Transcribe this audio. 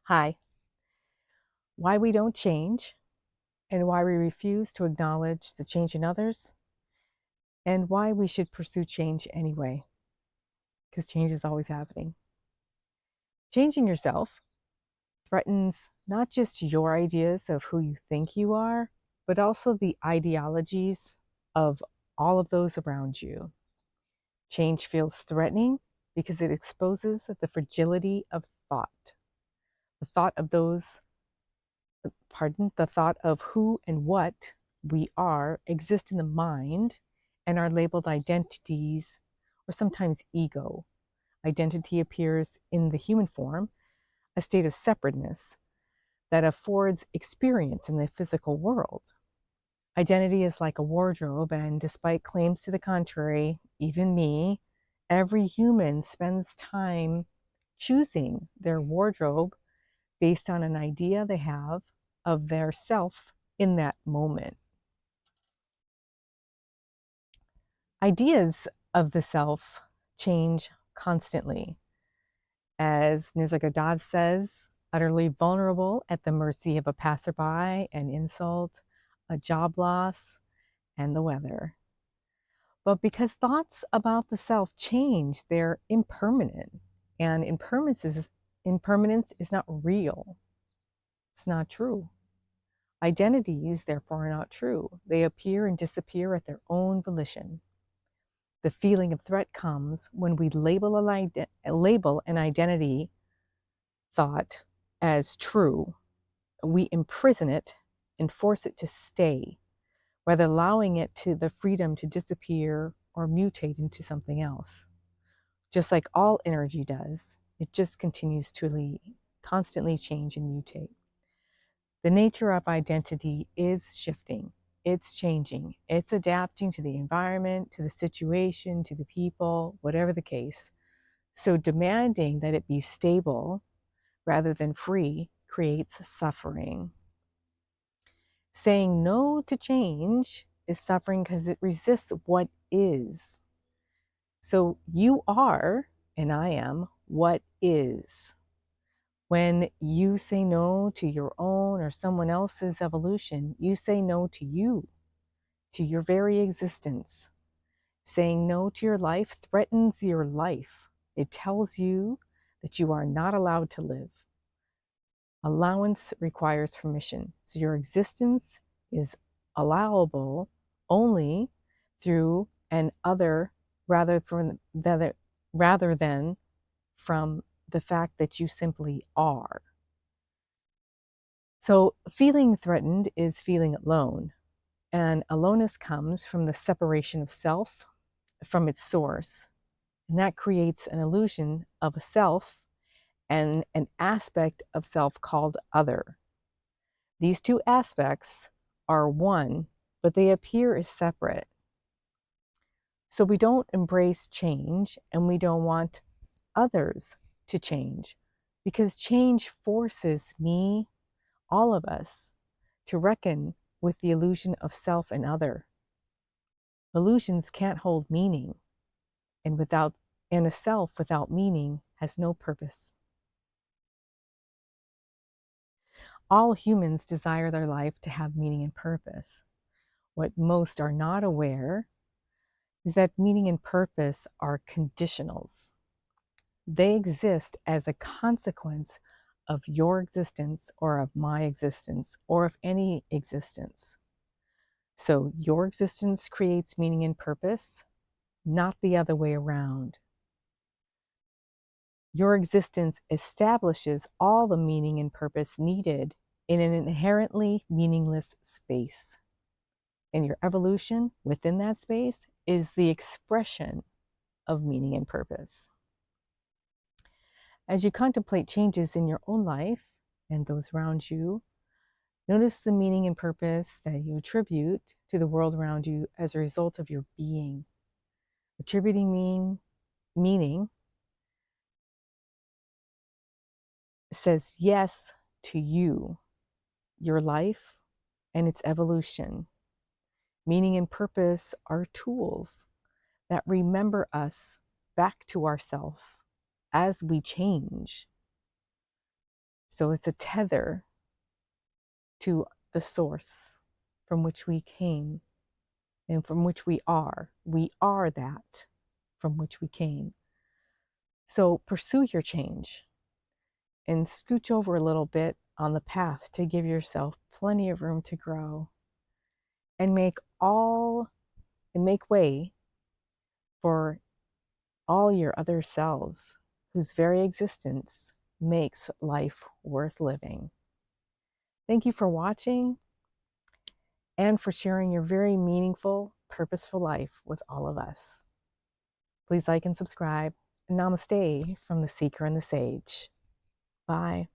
Hi. Why we don't change and why we refuse to acknowledge the change in others and why we should pursue change anyway, because change is always happening. Changing yourself threatens not just your ideas of who you think you are, but also the ideologies of all of those around you. Change feels threatening because it exposes the fragility of thought, the thought of those the thought of who and what we are exist in the mind and are labeled identities or sometimes ego. Identity appears in the human form, a state of separateness that affords experience in the physical world. Identity is like a wardrobe, and despite claims to the contrary, even me, every human spends time choosing their wardrobe based on an idea they have of their self in that moment. Ideas of the self change constantly. As Nisargadatta says, utterly vulnerable at the mercy of a passerby, an insult, a job loss, and the weather. But because thoughts about the self change, they're impermanent. And impermanence is not real. It's not true. Identities, therefore, are not true. They appear and disappear at their own volition. The feeling of threat comes when we label an identity thought as true. We imprison it and force it to stay, rather allowing it to the freedom to disappear or mutate into something else. Just like all energy does, it just continues to constantly change and mutate. The nature of identity is shifting. It's changing. It's adapting to the environment, to the situation, to the people, whatever the case. So demanding that it be stable rather than free creates suffering. Saying no to change is suffering because it resists what is. So you are, and I am, what is. When you say no to your own or someone else's evolution, you say no to you, to your very existence. Saying no to your life threatens your life. It tells you that you are not allowed to live. Allowance requires permission. So your existence is allowable only through an other rather than from the fact that you simply are. So feeling threatened is feeling alone. And aloneness comes from the separation of self from its source. And that creates an illusion of a self and an aspect of self called other. These two aspects are one, but they appear as separate. So we don't embrace change and we don't want others to change because change forces me, all of us, to reckon with the illusion of self and other. Illusions can't hold meaning, and a self without meaning has no purpose. All humans desire their life to have meaning and purpose. What most are not aware is that meaning and purpose are conditionals. They exist as a consequence of your existence or of my existence or of any existence. So your existence creates meaning and purpose, not the other way around. Your existence establishes all the meaning and purpose needed in an inherently meaningless space. And your evolution within that space is the expression of meaning and purpose. As you contemplate changes in your own life and those around you, notice the meaning and purpose that you attribute to the world around you as a result of your being. Attributing meaning says yes to you, your life, and its evolution. Meaning and purpose are tools that remember us back to ourself as we change. So it's a tether to the source from which we came and from which we are. We are that from which we came. So pursue your change and scooch over a little bit on the path to give yourself plenty of room to grow and make way for all your other selves whose very existence makes life worth living. Thank you for watching and for sharing your very meaningful, purposeful life with all of us. Please like and subscribe. Namaste from the Seeker and the Sage. Bye.